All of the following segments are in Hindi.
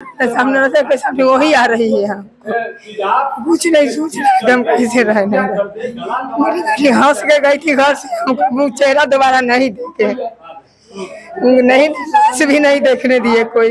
सामने से सामने वही आ रही है। हम कुछ नहीं सोच रहे हम कैसे रहने। मेरी बेटी हंस के गई थी घर से, हमको चेहरा दोबारा नहीं देखे, नहीं लाश भी नहीं देखने दिए कोई।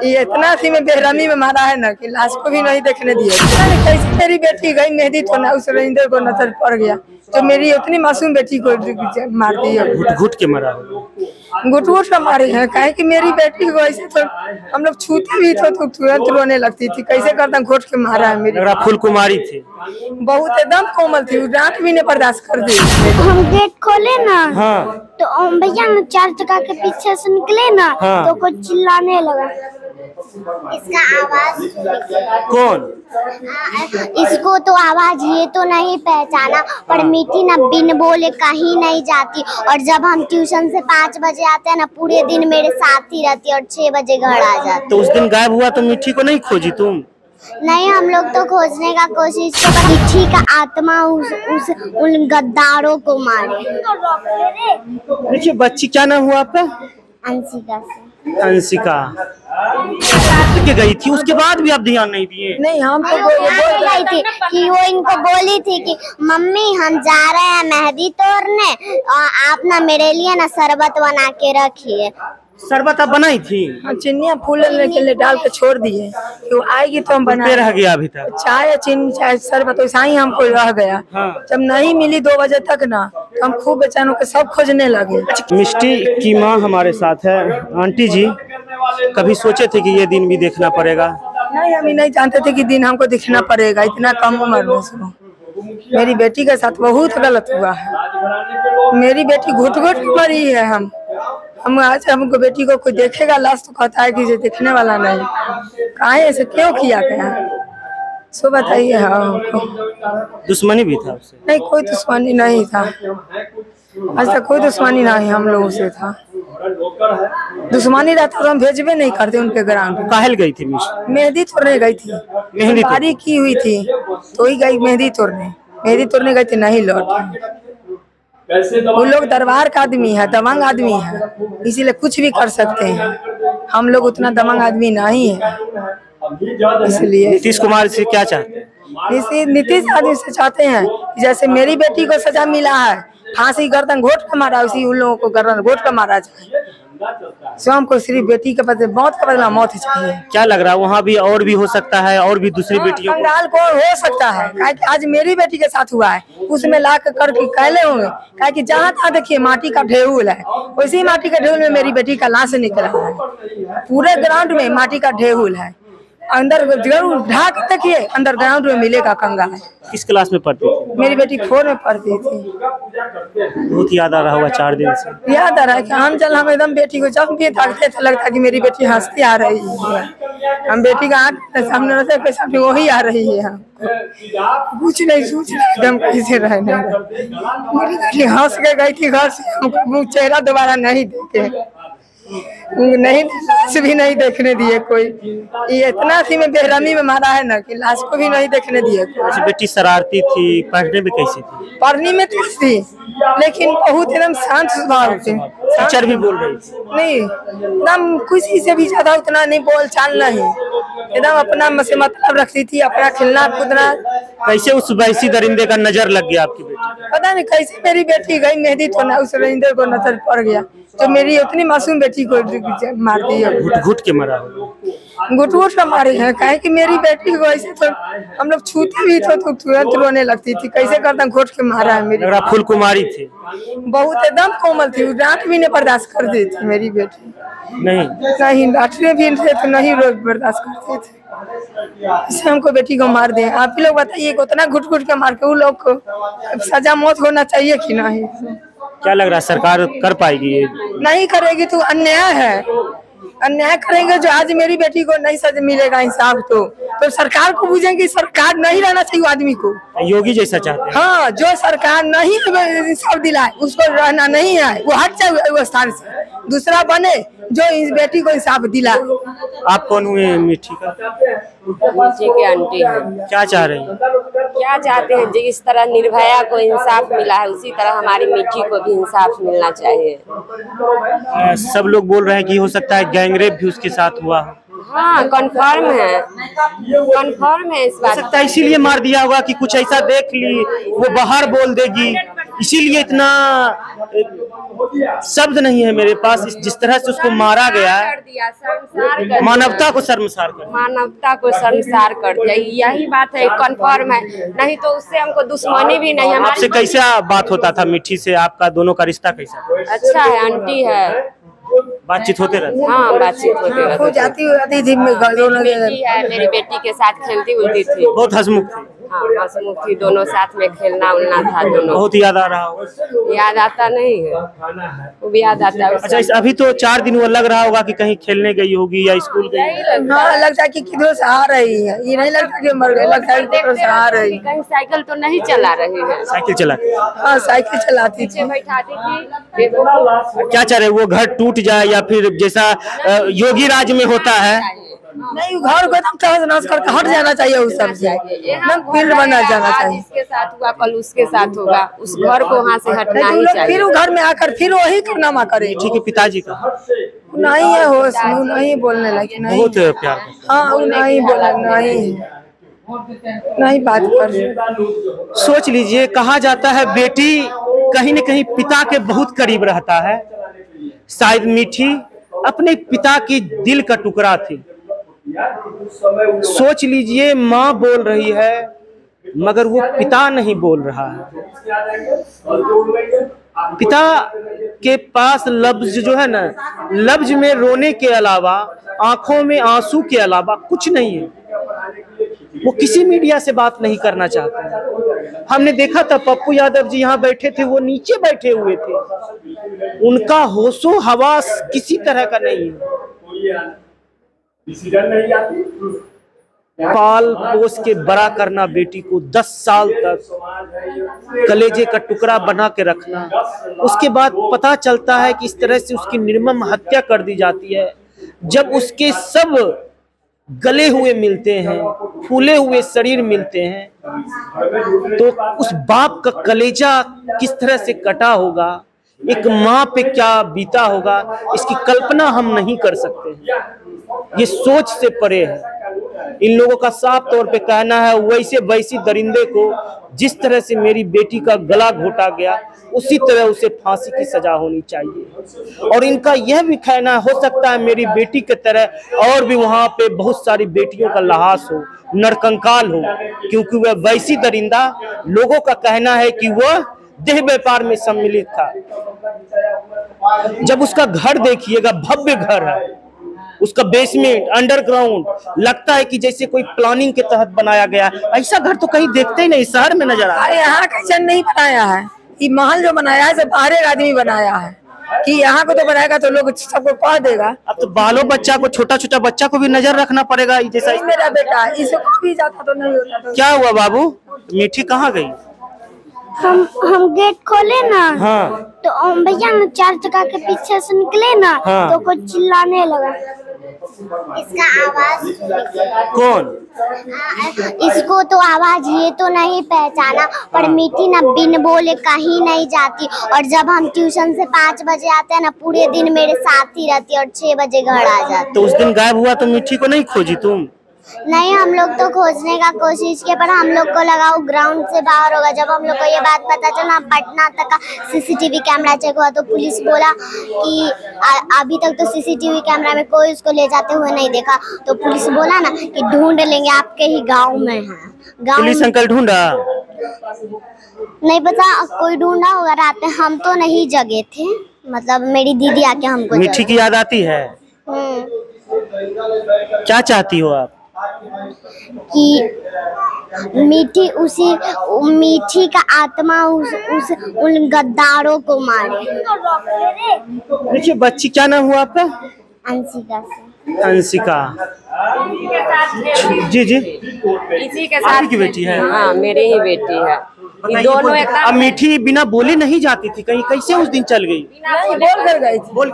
ये इतना सी में बेरहमी में मारा है ना कि लाश को भी नहीं देखने दिए। कैसे मेरी बेटी गई मेहंदी तो ना उस रविंदर को नजर पड़ गया तो मेरी उतनी मासूम बेटी को मार दी है। घुट घुट के मारा, घुट घुट के मारी है। कहे कि मेरी बेटी को ऐसे तो हम लोग छूते भी तो तुरंत रोने लगती थी। कैसे करता घुट के मारा है। मेरी फुल कुमारी थी, बहुत एकदम कोमल थी, डांट भी नहीं बर्दाश्त कर दी। हम गेट खोले ना, हाँ। तो भैया ना 4 चक्का के पीछे से निकले ना, हाँ। तो कुछ चिल्लाने लगा। इसका आवाज कौन? इसको तो आवाज ये तो नहीं पहचाना, पर मीठी ना बिन बोले कहीं नहीं जाती। और जब हम ट्यूशन से 5 बजे आते हैं ना, पूरे दिन मेरे साथ ही रहती है और 6 बजे घर आ जाती। तो उस दिन गायब हुआ तो मीठी को नहीं खोजी तुम? नहीं, हम लोग तो खोजने का कोशिश किया, पर मिठी का आत्मा उन गद्दारों को मारे। देखिए बच्ची, क्या नाम हुआ आपका? अंशिका से। अंशिका के गई थी, उसके बाद भी आप ध्यान नहीं दिए? नहीं, हम तो बोल रही थी कि वो इनको बोली थी कि मम्मी हम जा रहे हैं मेहंदी तोड़ने, और आप ना मेरे लिए ना शरबत बना के रखिए। शरबत आप बनाई थी? चिनिया फूल के लिए डाल के छोड़ दिए, तो आएगी तो हम बना रह गया अभी तक। चाय चीनी चाय शरबत वैसा ही हमको रह गया। हाँ। जब नहीं मिली 2 बजे तक ना, तो हम खूब बेचैन होकर सब खोजने लगे। मिष्टी की माँ हमारे साथ है। आंटी जी, कभी सोचे थे कि ये दिन भी देखना पड़ेगा? नहीं, हम नहीं जानते थे कि दिन हमको दिखना पड़ेगा इतना कम उम्र में। मेरी बेटी के साथ बहुत गलत हुआ है। मेरी बेटी घुट घुट मरी है। हम आज हमको बेटी को कोई देखेगा लाश तो कहता है कि ये देखने वाला नहीं। काहे ऐसे क्यों किया गया, सो बताइए। हाँ, दुश्मनी भी था उससे? नहीं, कोई दुश्मनी नहीं था। ऐसा कोई दुश्मनी नहीं हम लोगों से था। दुश्मनी रहता तो हम भेजबे नहीं करते उनके ग्राउंड। काहे गई थी? मेहंदी तोड़ने गई थी, मेहंदी की हुई थी तो ही गई मेहंदी तोड़ने गई थी, नहीं लौटी। वो लोग दरबार का आदमी है, दबंग आदमी है, इसीलिए कुछ भी कर सकते हैं। हम लोग उतना दबंग आदमी नहीं है, इसलिए। नीतीश कुमार से क्या चाहते हैं? नीतीश आदमी से चाहते हैं जैसे मेरी बेटी को सजा मिला है, फांसी गर्दन घोट कर मारा, उसी उन लोगों को गर्दन घोट कर मारा जाए। स्वयं को सिर्फ बेटी के बदले मौत का बदला मौत ही चाहिए। क्या लग रहा है वहाँ भी और भी हो सकता है, और भी दूसरी बेटियों को हो सकता है? आज मेरी बेटी के साथ हुआ है, उसमें ला करके कहले होंगे। क्या कि जहाँ तहाँ देखिए माटी का ढेउल है, उसी माटी का ढेउल में मेरी बेटी का लाश निकला है। पूरे ग्राउंड में माटी का ढेउल है, अंदर जरूर ढाक देखिए, अंदर ग्राउंड में मिलेगा कंगाल। किस क्लास में पढ़ती थी? मेरी बेटी 4 में पढ़ती थी। बहुत याद आ रहा होगा 4 दिन से? याद आ रहा है कि हम एकदम बेटी को जब भी देखते थे लगता कि मेरी बेटी हंसती आ रही है। हम बेटी का आँख सामने से सामने वही आ रही है। हम कुछ नहीं सोच रहे हम कैसे रहने। मेरी बेटी हंस के गई थी घर से, हमको चेहरा दोबारा नहीं देखे, नहीं लाश भी नहीं देखने दिए कोई। ये इतना सी में बेरहमी में मारा है ना कि लाश को भी नहीं देखने दिए। बेटी शरारती थी, पढ़ने में कैसी थी? पढ़ने में तेज थी, लेकिन बहुत एकदम शांत स्वभाव थी। टीचर भी बोल रही थी? नहीं, एकदम किसी से भी ज्यादा उतना नहीं बोल चाल नहीं, एकदम अपना से मतलब रखती थी, अपना खिलना कूदना। कैसे उस वैसी दरिंदे का नजर लग गया आपकी बेटी? पता नहीं कैसे मेरी बेटी गई मेहंदी तो ना उस रविंदर को नजर पड़ गया तो मेरी उतनी मासूम बेटी को मार दी है। घुट घुट के मारा, घुट घुट के मारी है। कहे कि मेरी बेटी को ऐसे तो हम लोग छूते भी तो तुरंत रोने लगती थी। कैसे करता घुट के मारा है। मेरी फुल कुमारी थी, बहुत एकदम कोमल थी, डांट भी नहीं बर्दाश्त कर दी थी। मेरी बेटी नहीं डांटने भी थे तो नहीं बर्दाश्त करते थे, इससे हमको बेटी को मार दिए। आप ही लोग बताइए, उतना घुट घुट के मार के उन लोग को सजा मौत होना चाहिए कि नहीं? क्या लग रहा है सरकार कर पाएगी? ये नहीं करेगी तो अन्याय है। अन्याय करेंगे जो आज मेरी बेटी को नहीं सजा मिलेगा इंसाफ तो सरकार को बुझेंगे। सरकार नहीं रहना चाहिए आदमी को, योगी जैसा चाहते हैं। हाँ, जो सरकार नहीं इंसाफ दिलाए उसको रहना नहीं है, वो हट जाए वो स्थान से, दूसरा बने जो इस बेटी को इंसाफ दिलाए। आप कौन हुए? मीठी का? मीठी के आंटी है। क्या चाह रही हैं? क्या चाहते हैं, जिस तरह निर्भया को इंसाफ मिला है उसी तरह हमारी मीठी को भी इंसाफ मिलना चाहिए। सब लोग बोल रहे हैं कि हो सकता है गैंगरेप भी उसके साथ हुआ हो। हाँ कंफर्म है, कंफर्म है इस हो बात। सकता है इसीलिए मार दिया होगा कि कुछ ऐसा देख ली वो बाहर बोल देगी, इसीलिए इतना शब्द नहीं है मेरे पास। जिस तरह से उसको मारा गया है, कर दिया, शर्मसार कर दिया। मानवता को शर्मसार कर दिया। मानवता को शर्मसार कर दिया, यही बात है, कंफर्म है। नहीं तो उससे हमको दुश्मनी भी नहीं। आपसे कैसा बात होता था मिठी से? आपका दोनों का रिश्ता कैसा था? अच्छा है, आंटी है, बातचीत होते रहते? हाँ बातचीत होती वो रहती जाती थी दोनों बेटी है, मेरी बेटी के साथ खेलती उलती थी। बहुत हंसमुख थे? हाँ हंसमुख थी, दोनों साथ में खेलना उलना था दोनों। बहुत याद आ रहा होगा? याद आता नहीं है, वो भी याद आता है। अच्छा, अभी तो 4 दिन वो लग रहा होगा कि कहीं खेलने गई होगी या स्कूल गई होगी। हाँ लगता है कि किधर से आ रही है, ये नहीं लगता कि मर गई, लगता है कि किधर से आ रही है। कहीं साइकिल तो नहीं चला रही है, साइकिल चलाती? हाँ साइकिल चलाती थी। बैठाती थी। क्या चाह रहे, वो घर टूट जाए या फिर जैसा योगी राज में होता है? नहीं, घर को एकदम तहस नहस करके हट जाना चाहिए उस सब से, एकदम फील्ड बना जाना आज चाहिए। इसके साथ हुआ कल उसके साथ होगा, उस घर को वहाँ से हटना नहीं तो ही लोग चाहिए। फिर वो घर में आकर फिर वही कारनामा करे। ठीक है, पिताजी का नहीं है होश, वो नहीं बोलने लगे, नहीं। बहुत प्यार करते। हाँ वो नहीं बोला, नहीं बात कर। सोच लीजिए, कहा जाता है बेटी कहीं न कहीं पिता के बहुत करीब रहता है। शायद मिठी अपने पिता की दिल का टुकड़ा थी। सोच लीजिए, माँ बोल रही है मगर वो पिता नहीं बोल रहा है। पिता के पास लफ्ज जो है ना, लफ्ज में रोने के अलावा, आंखों में आंसू के अलावा कुछ नहीं है। वो किसी मीडिया से बात नहीं करना चाहते। हमने देखा था पप्पू यादव जी यहाँ बैठे थे, वो नीचे बैठे हुए थे, उनका होशो हवास किसी तरह का नहीं है। पाल पोस के बड़ा करना बेटी को, 10 साल तक कलेजे का टुकड़ा बना के रखना, उसके बाद पता चलता है कि इस तरह से उसकी निर्मम हत्या कर दी जाती है। जब उसके सब गले हुए मिलते हैं, फूले हुए शरीर मिलते हैं, तो उस बाप का कलेजा किस तरह से कटा होगा, एक माँ पे क्या बीता होगा, इसकी कल्पना हम नहीं कर सकते। ये सोच से परे है। इन लोगों का साफ तौर पे कहना है, वैसे वैसी दरिंदे को जिस तरह से मेरी बेटी का गला घोटा गया, उसी तरह उसे फांसी की सजा होनी चाहिए। और इनका यह भी कहना हो सकता है मेरी बेटी के तरह और भी वहां पे बहुत सारी बेटियों का लहास हो, नरकंकाल हो, क्योंकि वह वैसी दरिंदा, लोगों का कहना है कि वह देह व्यापार में सम्मिलित था। जब उसका घर देखिएगा, भव्य घर है, उसका बेसमेंट, अंडरग्राउंड, लगता है कि जैसे कोई प्लानिंग के तहत बनाया गया। ऐसा घर तो कहीं देखते ही नहीं, शहर में नजर आ रहा है। यहाँ कैसे नहीं बनाया है, ये महल जो बनाया है सब बाहर आदमी बनाया है, कि यहाँ को तो बनाएगा तो लोग सबको कह देगा। अब तो बालों बच्चा को, छोटा छोटा बच्चा को भी नजर रखना पड़ेगा। जैसा मेरा बेटा है, इसको भी जाता तो नहीं होता तो। क्या हुआ बाबू, मिठी कहाँ गई? हम गेट खोले ना, हाँ तो भैया ना 4 चक्का के पीछे से निकले ना, हाँ। तो कुछ चिल्लाने लगा। इसका आवाज कौन? इसको तो आवाज ये तो नहीं पहचाना, पर मीठी ना बिन बोले कहीं नहीं जाती। और जब हम ट्यूशन से 5 बजे आते हैं ना, पूरे दिन मेरे साथ ही रहती है और 6 बजे घर आ जाती। तो उस दिन गायब हुआ तो मिठी को नहीं खोजी तुम? नहीं, हम लोग तो खोजने का कोशिश किए, पर हम लोग को लगा वो ग्राउंड से बाहर होगा। जब हम लोग को ये बात पता चला, पटना तक का सीसीटीवी कैमरा चेक हुआ, तो पुलिस बोला कि अभी तक तो सीसीटीवी कैमरा में कोई उसको ले जाते हुए नहीं देखा। तो पुलिस बोला ना कि ढूंढ लेंगे, आपके ही गांव में है। गांव पुलिस अंकल ढूंढा? नहीं पता, कोई ढूंढा होगा। रात में हम तो नहीं जगे थे, मतलब मेरी दीदी आके हमको मिठी की याद आती है? क्या चाहती हो आप? कि मीठी का आत्मा उन गद्दारों को मारे। देखिए बच्ची, क्या नाम हुआ आपका? अंशिका से। अंशिका जी जी, इसी के आप साथ ही की बेटी है? हाँ मेरी ही बेटी है। ये दोनों अब एकदम मिठी बिना बोले नहीं जाती थी कहीं, कैसे उस दिन चल गई? बोल कर गई थी। बोल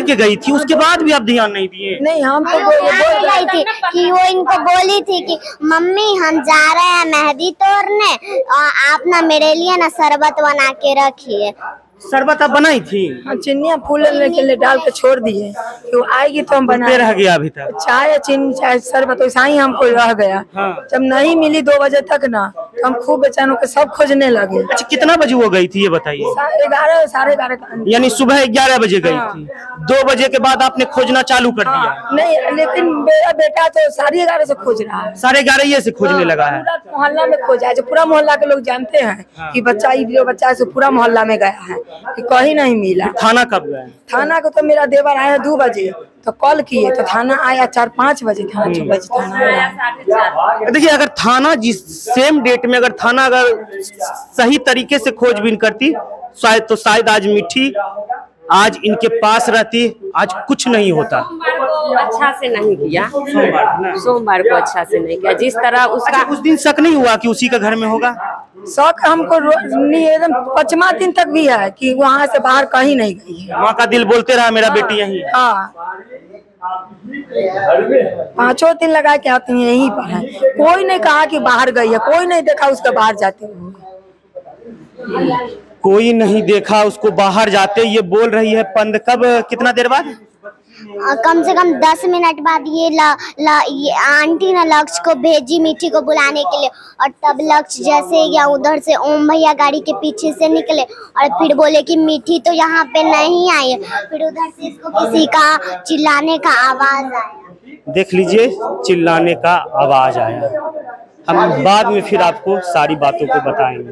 के गई थी, उसके बाद भी आप ध्यान नहीं दिए? नहीं, हम तो बोल गई थी कि वो इनको बोली थी कि मम्मी हम जा रहे हैं मेहंदी तोड़ने, और आप ना मेरे लिए ना शरबत बना के रखिए। शरबत आप बनाई थी? हाँ, चिनिया फूल के लिए डाल के छोड़ दिए कि वो आएगी तो हम बना रह गया अभी तक चाय चीनी चाय शरबत वैसा ही हमको रह गया। हाँ। जब नहीं मिली 2 बजे तक ना तो हम खूब बेचैन होकर सब खोजने लगे। अच्छा, कितना बजे वो गई थी ये बताइए? 11 साढ़े 11 का अंदर। यानी सुबह 11 बजे गई हाँ। थी। 2 बजे के बाद आपने खोजना चालू कर दिया? हाँ, नहीं लेकिन मेरा बेटा तो 11:30 से खोज रहा है। 11:30 से खोजने लगा है। पूरा मोहल्ला में खोजा है, जो पूरा मोहल्ला के लोग जानते हैं कि बच्चा ये बच्चा से पूरा मोहल्ला में गया है कि कहीं नहीं मिला। थाना कब गए? थाना को तो मेरा देवर आया 2 बजे तो कॉल किए तो थाना आया 4-5 बजे, थाना 6 बजे थाना आया। देखिए, अगर थाना जिस सेम डेट में अगर थाना अगर सही तरीके से खोजबीन करती शायद आज मिठी आज इनके पास रहती, आज कुछ नहीं होता। सोमवार को अच्छा से नहीं किया, सोमवार को अच्छा से नहीं किया जिस तरह उसका। अच्छा, उस दिन शक नहीं हुआ कि उसी का घर में होगा? शौक हमको नहीं, एकदम 5वां दिन तक भी है कि वहाँ से बाहर कहीं नहीं गई है। माँ का दिल बोलते रहा मेरा बेटी यहीं। हाँ, 5 दिन लगा के आती हैं यहीं पर है। कोई नहीं कहा कि बाहर गई है, कोई नहीं देखा उसका बाहर जाते हुए। कोई नहीं देखा उसको बाहर जाते, ये बोल रही है। पंद कब, कितना देर बाद? कम से कम 10 मिनट बाद ये आंटी ने लक्ष्य को भेजी मिठी को बुलाने के लिए, और तब लक्ष्य जैसे या उधर से ओम भैया गाड़ी के पीछे से निकले और फिर बोले कि मिठी तो यहाँ पे नहीं आई है। फिर उधर से इसको किसी का चिल्लाने का आवाज आया। देख लीजिए, चिल्लाने का आवाज आया। हम बाद में फिर आपको सारी बातों को बताएंगे।